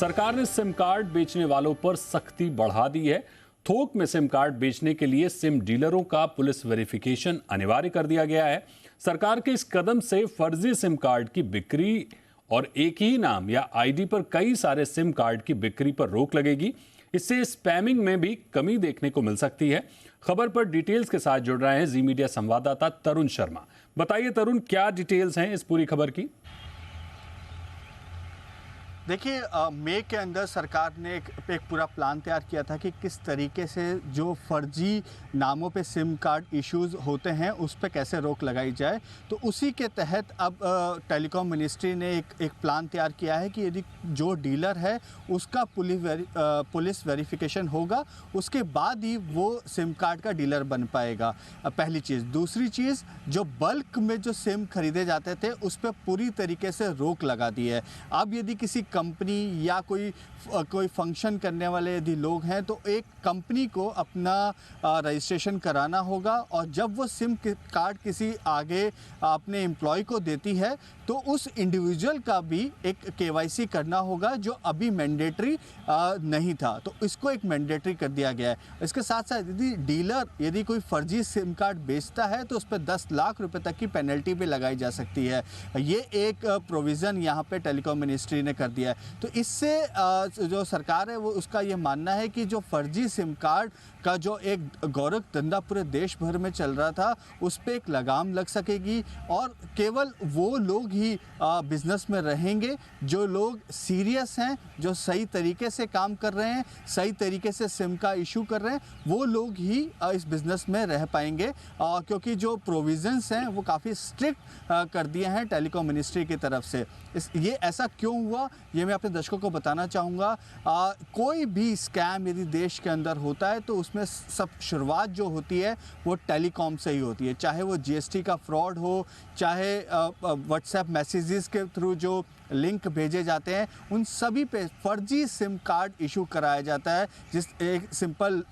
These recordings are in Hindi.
सरकार ने सिम कार्ड बेचने वालों पर सख्ती बढ़ा दी है। थोक में सिम कार्ड बेचने के लिए सिम डीलरों का पुलिस वेरिफिकेशन अनिवार्य कर दिया गया है। सरकार के इस कदम से फर्जी सिम कार्ड की बिक्री और एक ही नाम या आईडी पर कई सारे सिम कार्ड की बिक्री पर रोक लगेगी। इससे स्पैमिंग में भी कमी देखने को मिल सकती है। खबर पर डिटेल्स के साथ जुड़ रहे हैं जी मीडिया संवाददाता तरुण शर्मा। बताइए तरुण, क्या डिटेल्स हैं इस पूरी खबर की? देखिए, मई के अंदर सरकार ने एक पूरा प्लान तैयार किया था कि किस तरीके से जो फर्जी नामों पे सिम कार्ड इश्यूज होते हैं उस पे कैसे रोक लगाई जाए। तो उसी के तहत अब टेलीकॉम मिनिस्ट्री ने एक प्लान तैयार किया है कि यदि जो डीलर है उसका पुलिस वेरिफिकेशन होगा, उसके बाद ही वो सिम कार्ड का डीलर बन पाएगा। पहली चीज़। दूसरी चीज़, जो बल्क में जो सिम खरीदे जाते थे उस पर पूरी तरीके से रोक लगा दी है। अब यदि किसी कंपनी या कोई फंक्शन करने वाले यदि लोग हैं तो एक कंपनी को अपना रजिस्ट्रेशन कराना होगा, और जब वो सिम कार्ड किसी आगे अपने एम्प्लॉय को देती है तो उस इंडिविजुअल का भी एक केवाईसी करना होगा, जो अभी मैंडेटरी नहीं था। तो इसको एक मैंडेटरी कर दिया गया है। इसके साथ साथ यदि डीलर यदि कोई फर्जी सिम कार्ड बेचता है तो उस पर 10 लाख रुपए तक की पेनल्टी भी लगाई जा सकती है। ये एक प्रोविज़न यहाँ पे टेलीकॉम मिनिस्ट्री ने कर दिया है। तो इससे जो सरकार है वो उसका ये मानना है कि जो फर्जी सिम कार्ड का जो एक गौरव धंधा पूरे देश भर में चल रहा था उस पर एक लगाम लग सकेगी, और केवल वो लोग ही बिजनेस में रहेंगे जो लोग सीरियस हैं, जो सही तरीके से काम कर रहे हैं, सही तरीके से सिम का इशू कर रहे हैं, वो लोग ही इस बिज़नेस में रह पाएंगे। क्योंकि जो प्रोविज़न्स हैं वो काफ़ी स्ट्रिक्ट कर दिए हैं टेलीकॉम मिनिस्ट्री की तरफ से। ये ऐसा क्यों हुआ ये मैं अपने दर्शकों को बताना चाहूँगा। कोई भी स्कैम यदि देश के अंदर होता है तो उसमें सब शुरुआत जो होती है वो टेलीकॉम से ही होती है। चाहे वो जीएसटी का फ्रॉड हो, चाहे व्हाट्सएप मैसेजेस के थ्रू जो लिंक भेजे जाते हैं, उन सभी पे फर्जी सिम कार्ड इशू कराया जाता है। जिस एक सिंपल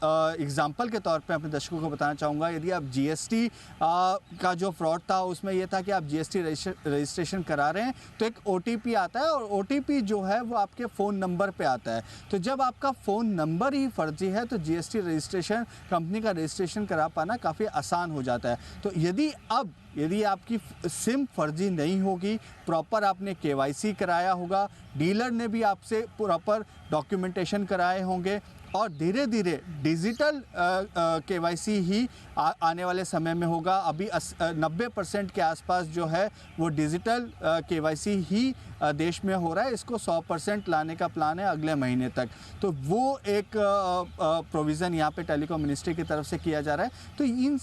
एग्जांपल के तौर पे अपने दर्शकों को बताना चाहूँगा, यदि आप जीएसटी का जो फ्रॉड था उसमें यह था कि आप जीएसटी रजिस्ट्रेशन करा रहे हैं तो एक ओटीपी आता है, और ओटीपी जो है वो आपके फ़ोन नंबर पे आता है। तो जब आपका फ़ोन नंबर ही फर्जी है तो जीएसटी रजिस्ट्रेशन, कंपनी का रजिस्ट्रेशन करा पाना काफ़ी आसान हो जाता है। तो यदि आपकी सिम फर्जी नहीं होगी, प्रॉपर आपने केवाईसी कराया होगा, डीलर ने भी आपसे प्रॉपर डॉक्यूमेंटेशन कराए होंगे, और धीरे धीरे डिजिटल केवाईसी ही आने वाले समय में होगा। अभी 90% के आसपास जो है वो डिजिटल केवाईसी ही देश में हो रहा है। इसको 100% लाने का प्लान है अगले महीने तक। तो वो एक प्रोविज़न यहाँ पे टेलीकॉम मिनिस्ट्री की तरफ से किया जा रहा है। तो इन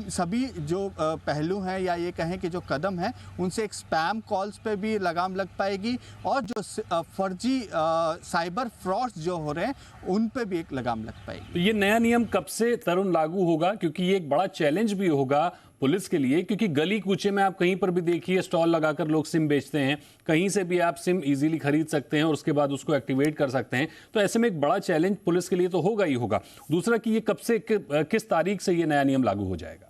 सभी जो पहलू हैं या ये कहें कि जो कदम हैं, उनसे एक स्पैम कॉल्स पे भी लगाम लग पाएगी, और जो फर्जी साइबर फ्रॉड्स जो हो रहे हैं उन पे भी एक लगाम लग पाएगी। तो ये नया नियम कब से तरुण लागू होगा? क्योंकि ये एक बड़ा चैलेंज भी होगा पुलिस के लिए, क्योंकि गली कूचे में आप कहीं पर भी देखिए स्टॉल लगाकर लोग सिम बेचते हैं, कहीं से भी आप सिम इजीली खरीद सकते हैं और उसके बाद उसको एक्टिवेट कर सकते हैं। तो ऐसे में एक बड़ा चैलेंज पुलिस के लिए तो होगा ही होगा। दूसरा कि ये कब से किस तारीख से ये नया नियम लागू हो जाएगा?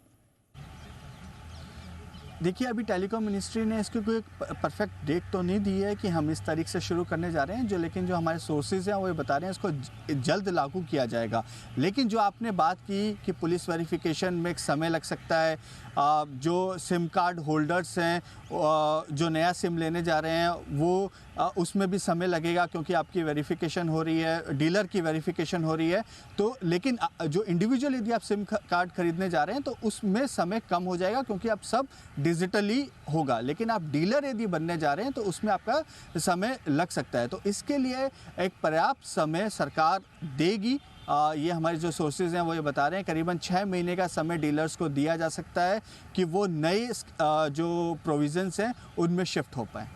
देखिए, अभी टेलीकॉम मिनिस्ट्री ने इसकी कोई परफेक्ट डेट तो नहीं दी है कि हम इस तारीख से शुरू करने जा रहे हैं, लेकिन जो हमारे सोर्सेज हैं वो ये बता रहे हैं इसको जल्द लागू किया जाएगा। लेकिन जो आपने बात की कि पुलिस वेरिफिकेशन में एक समय लग सकता है, जो सिम कार्ड होल्डर्स हैं जो नया सिम लेने जा रहे हैं वो उसमें भी समय लगेगा, क्योंकि आपकी वेरिफिकेशन हो रही है, डीलर की वेरिफिकेशन हो रही है। तो लेकिन जो इंडिविजुअल यदि आप सिम कार्ड खरीदने जा रहे हैं तो उसमें समय कम हो जाएगा, क्योंकि आप सब डिजिटली होगा। लेकिन आप डीलर यदि बनने जा रहे हैं तो उसमें आपका समय लग सकता है। तो इसके लिए एक पर्याप्त समय सरकार देगी। ये हमारे जो सोर्सेज हैं वो ये बता रहे हैं करीबन 6 महीने का समय डीलर्स को दिया जा सकता है कि वो नए जो प्रोविज़न्स हैं उनमें शिफ्ट हो पाएँ।